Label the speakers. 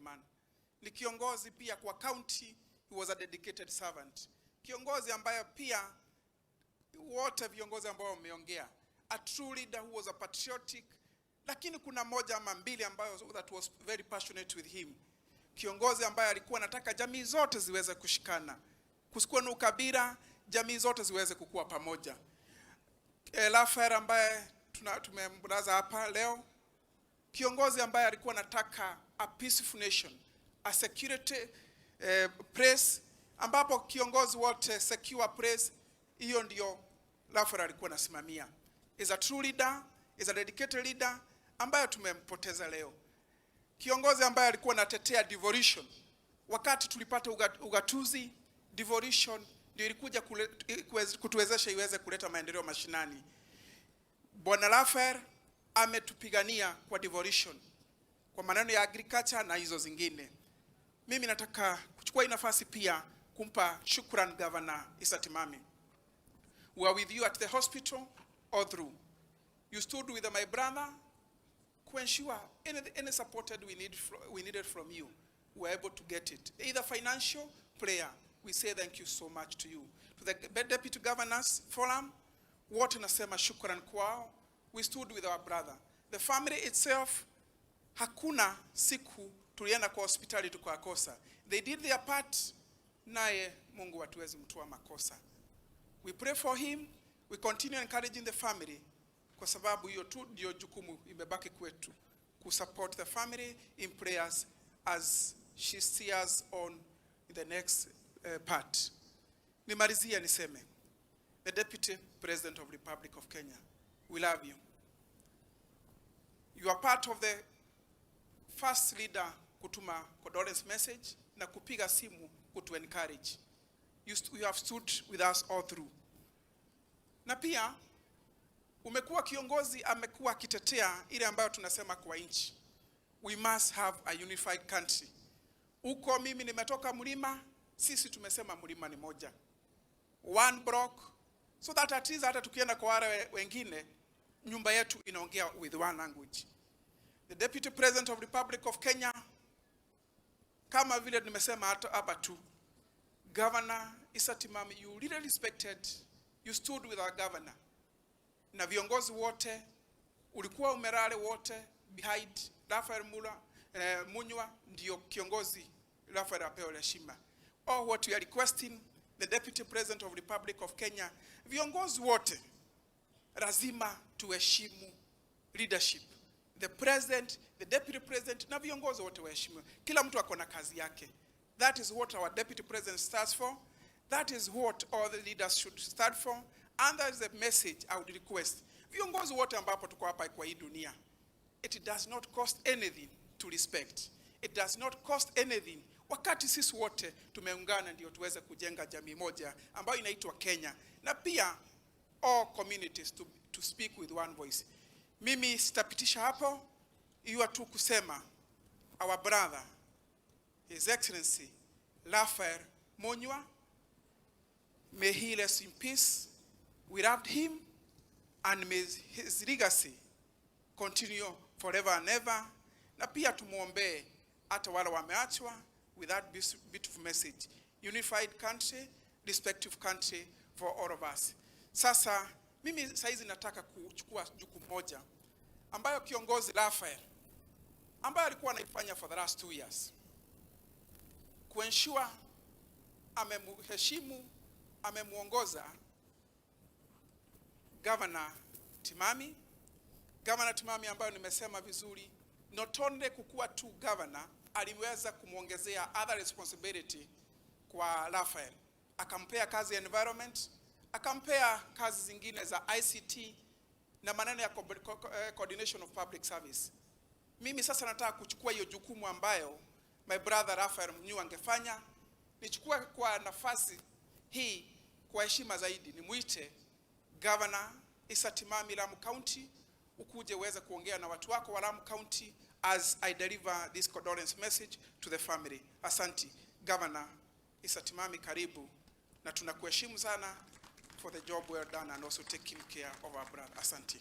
Speaker 1: man. Ni kiongozi pia kwa county, he was a dedicated servant. Kiongozi ambaye pia wote viongozi ambao wameongea, a true leader who was a patriotic, lakini kuna moja ama mbili ambayo that was very passionate with him. Kiongozi ambaye alikuwa anataka jamii zote ziweze kushikana, kusikuwa na ukabila, jamii zote ziweze kukua pamoja. Lafair ambaye tumembraza hapa leo, kiongozi ambaye alikuwa anataka a peaceful nation, a security press, ambapo kiongozi wote secure press, hiyo ndio Lafair alikuwa anasimamia. Is a true leader, is a dedicated leader ambaye tumempoteza leo. Kiongozi ambaye alikuwa anatetea devolution. Wakati tulipata ugatuzi, devolution ndio ilikuja kutuwezesha iweze kuleta maendeleo mashinani. Bwana Lafair ametupigania kwa devolution, kwa maneno ya agriculture na hizo zingine. Mimi nataka kuchukua hii nafasi pia kumpa shukran Governor Isatimami. We are with you at the hospital all through. You stood with my brother to ensure any support we needed from you, we were able to get it. Either financial, prayer. We say thank you so much to you. To the Deputy Governors Forum, wote nasema shukran kwao. We stood with our brother. The family itself, hakuna siku tulienda kwa hospitali tukakosa. They did their part, naye Mungu hatuwezi mtua makosa. We pray for him, we continue encouraging the family, kwa sababu hiyo tu ndio jukumu imebaki kwetu, kusupport the family in prayers as she steers on the next part. Nimalizia niseme, the Deputy President of the Republic of Kenya, we love you. You are part of the first leader kutuma condolence message na kupiga simu kutu encourage. You have stood with us all through. Na pia umekuwa kiongozi amekuwa akitetea ile ambayo tunasema kwa nchi. We must have a unified country. Uko mimi nimetoka Mlima, sisi tumesema Mlima ni moja. One block, so that at least hata tukienda kwa wale wengine, nyumba yetu inaongea with one language. The Deputy President of the Republic of Kenya, kama vile nimesema hapa tu, Governor Isatimami, you really respected, you stood with our governor. Na viongozi wote, ulikuwa umerale wote behind Lafair Munywa, ndio kiongozi Lafair apewe heshima. All what we are requesting, the Deputy President of the Republic of Kenya, viongozi wote, lazima tuheshimu leadership. The President, the Deputy President, na viongozi wote waheshimiwe. Kila mtu akona kazi yake. That is what our Deputy President stands for. That is what all the leaders should stand for. And that is the message I would request. Viongozi wote ambapo tuko hapa kwa hii dunia, it does not cost anything to respect. It does not cost anything. Wakati sisi wote tumeungana ndio tuweze kujenga jamii moja ambayo inaitwa Kenya. Na pia all communities to speak with one voice. Mimi sitapitisha hapo, iwa tu kusema our brother, His Excellency Lafair Munywa, may he rest in peace. We loved him, and may his legacy continue forever and ever. Na pia tumuombe hata wale wameachwa with that beautiful message. Unified country, respective country for all of us. Sasa, mimi saizi nataka kuchukua jukumu moja ambayo kiongozi Lafair, ambayo alikuwa anaifanya for the last 2 years. Kuensure amemheshimu, amemuongoza Governor Timami. Governor Timami ambayo nimesema vizuri, not only kukua tu governor, aliweza kumuongezea other responsibility kwa Lafair. Akampea kazi ya environment, akampea kazi zingine za ICT na maneno ya coordination of public service. Mimi sasa nataka kuchukua hiyo jukumu ambayo my brother Lafair Munywa angefanya. Nichukue kwa nafasi hii kwa heshima zaidi, nimuite Governor Isatimami Lamu County, ukuje uweze kuongea na watu wako wa Lamu County as I deliver this condolence message to the family. Asante. Governor Isatimami, karibu, na tunakuheshimu sana for the job well done and also taking care of our brother. Asante.